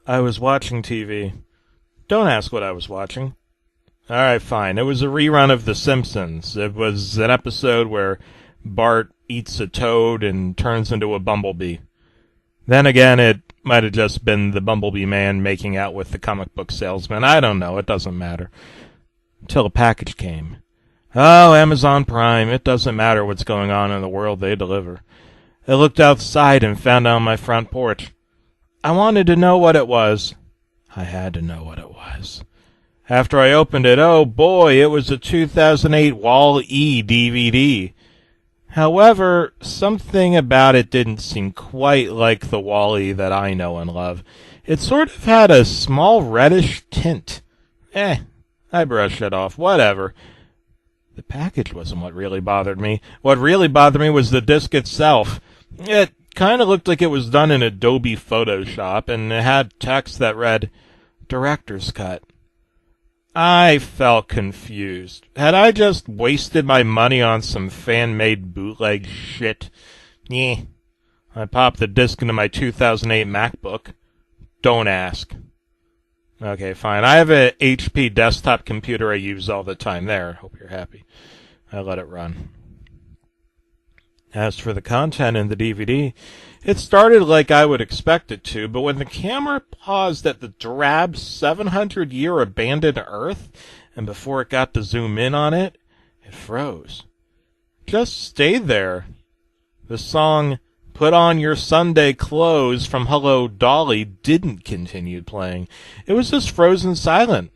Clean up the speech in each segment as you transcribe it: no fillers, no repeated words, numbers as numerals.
I was watching TV. Don't ask what I was watching. Alright, fine. It was a rerun of The Simpsons. It was an episode where Bart eats a toad and turns into a bumblebee. Then again, it might have just been the Bumblebee Man making out with the comic book salesman. I don't know. It doesn't matter. Until a package came. Oh, Amazon Prime. It doesn't matter what's going on in the world. They deliver. I looked outside and found it on my front porch. I wanted to know what it was. I had to know what it was. After I opened it, oh boy, it was a 2008 Wall-E DVD. However, something about it didn't seem quite like the Wall-E that I know and love. It sort of had a small reddish tint. I brushed it off. Whatever. The package wasn't what really bothered me. What really bothered me was the disc itself. It kind of looked like it was done in Adobe Photoshop, and it had text that read, Director's Cut. I felt confused. Had I just wasted my money on some fan-made bootleg shit? I popped the disc into my 2008 MacBook. Don't ask. Okay, fine. I have a HP desktop computer I use all the time. There, hope you're happy. I let it run. As for the content in the DVD, it started like I would expect it to, but when the camera paused at the drab 700-year abandoned Earth, and before it got to zoom in on it, it froze. Just stayed there. The song, Put On Your Sunday Clothes from Hello Dolly didn't continue playing. It was just frozen silent.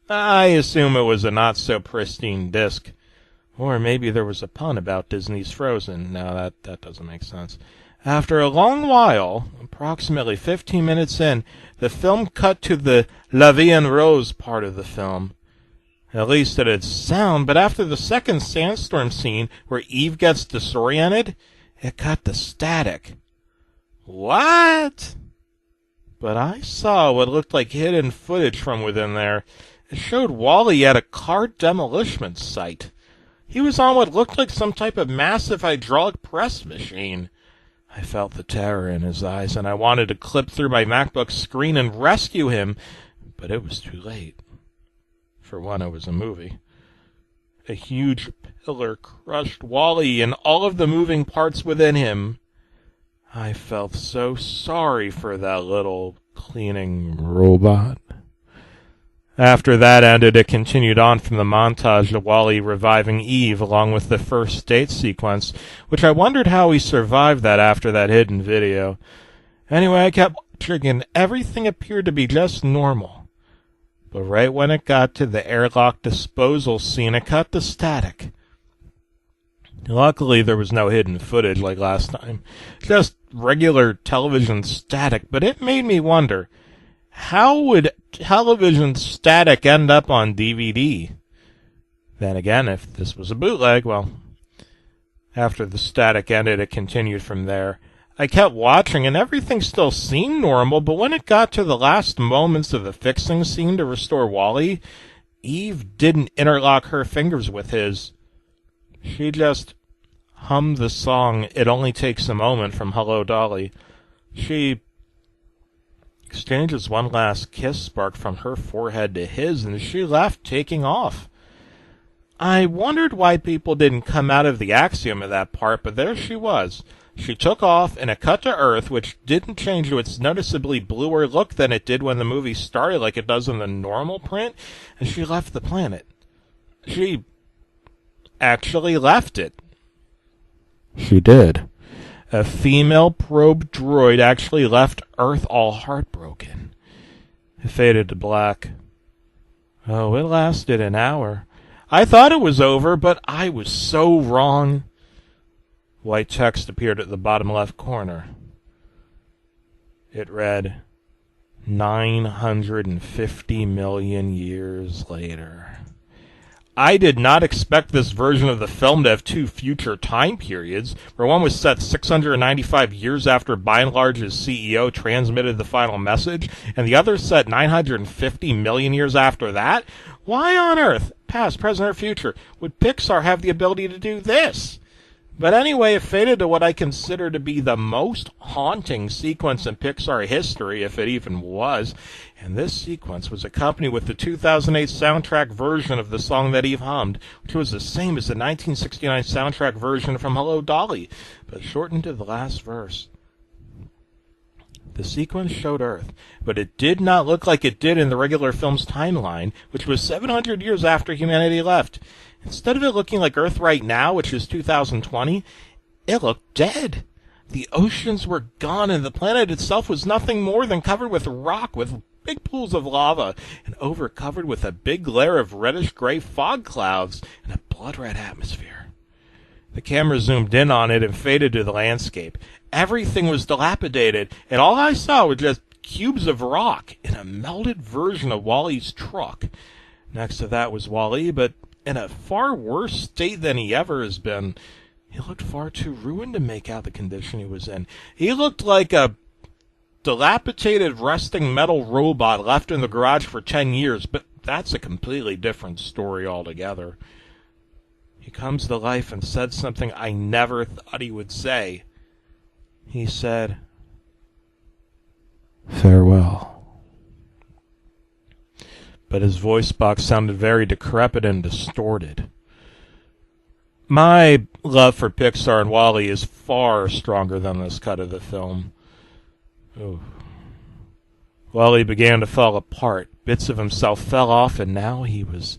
I assume it was a not-so-pristine disc. Or maybe there was a pun about Disney's Frozen. No, that doesn't make sense. After a long while, approximately 15 minutes in, the film cut to the La Vie en Rose part of the film. At least it had sound, but after the second sandstorm scene where Eve gets disoriented, it cut to static. What? But I saw what looked like hidden footage from within there. It showed Wall-E at a car demolition site. He was on what looked like some type of massive hydraulic press machine. I felt the terror in his eyes, and I wanted to clip through my MacBook screen and rescue him, but it was too late. For one, it was a movie. A huge pillar crushed Wall-E and all of the moving parts within him. I felt so sorry for that little cleaning robot. After that ended, it continued on from the montage of Wall-E reviving Eve along with the first date sequence, which I wondered how he survived that after that hidden video. Anyway, I kept watching and everything appeared to be just normal. But right when it got to the airlock disposal scene, it cut to static. Luckily, there was no hidden footage like last time. Just regular television static, but it made me wonder, how would television static end up on DVD? Then again, if this was a bootleg, well, after the static ended, it continued from there. I kept watching, and everything still seemed normal, but when it got to the last moments of the fixing scene to restore Wall-E, Eve didn't interlock her fingers with his. She just hummed the song It Only Takes a Moment from Hello Dolly. She exchanges one last kiss spark from her forehead to his, and she left, taking off. I wondered why people didn't come out of the axiom of that part, but there she was. She took off, and it cut to Earth, which didn't change to its noticeably bluer look than it did when the movie started, like it does in the normal print, and she left the planet. She actually left it. She did. A female probe droid actually left Earth all heartbroken. It faded to black. Oh, it lasted an hour. I thought it was over, but I was so wrong. White text appeared at the bottom left corner. It read, 950 million years later. I did not expect this version of the film to have two future time periods, where one was set 695 years after By and Large's CEO transmitted the final message, and the other set 950 million years after that. Why on earth, past, present, or future, would Pixar have the ability to do this? But anyway, it faded to what I consider to be the most haunting sequence in Pixar history, if it even was. And this sequence was accompanied with the 2008 soundtrack version of the song that Eve hummed, which was the same as the 1969 soundtrack version from Hello, Dolly, but shortened to the last verse. The sequence showed Earth, but it did not look like it did in the regular film's timeline, which was 700 years after humanity left. Instead of it looking like Earth right now, which is 2020, it looked dead. The oceans were gone, and the planet itself was nothing more than covered with rock, with big pools of lava, and over-covered with a big layer of reddish-gray fog clouds and a blood-red atmosphere. The camera zoomed in on it and faded to the landscape. Everything was dilapidated, and all I saw were just cubes of rock in a melted version of Wall-E's truck. Next to that was Wall-E, but in a far worse state than he ever has been. He looked far too ruined to make out the condition he was in. He looked like a dilapidated rusting metal robot left in the garage for 10 years, but that's a completely different story altogether. He comes to life and said something I never thought he would say. He said, "Farewell." But his voice box sounded very decrepit and distorted. My love for Pixar and Wall-E is far stronger than this cut of the film. Ooh. Wall-E began to fall apart. Bits of himself fell off, and now he was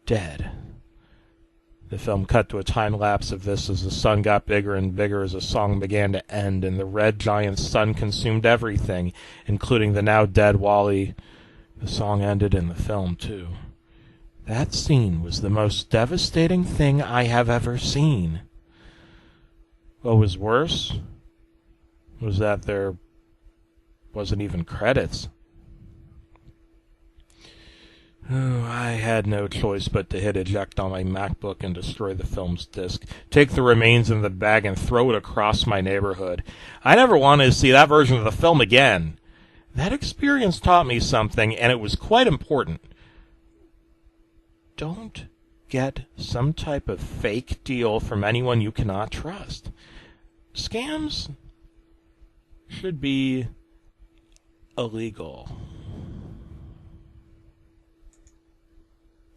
dead. The film cut to a time-lapse of this as the sun got bigger and bigger as the song began to end, and the red giant sun consumed everything, including the now-dead Wall-E. The song ended in the film, too. That scene was the most devastating thing I have ever seen. What was worse was that there wasn't even credits. Oh, I had no choice but to hit eject on my MacBook and destroy the film's disc, take the remains in the bag, and throw it across my neighborhood. I never wanted to see that version of the film again. That experience taught me something, and it was quite important. Don't get some type of fake deal from anyone you cannot trust. Scams should be illegal.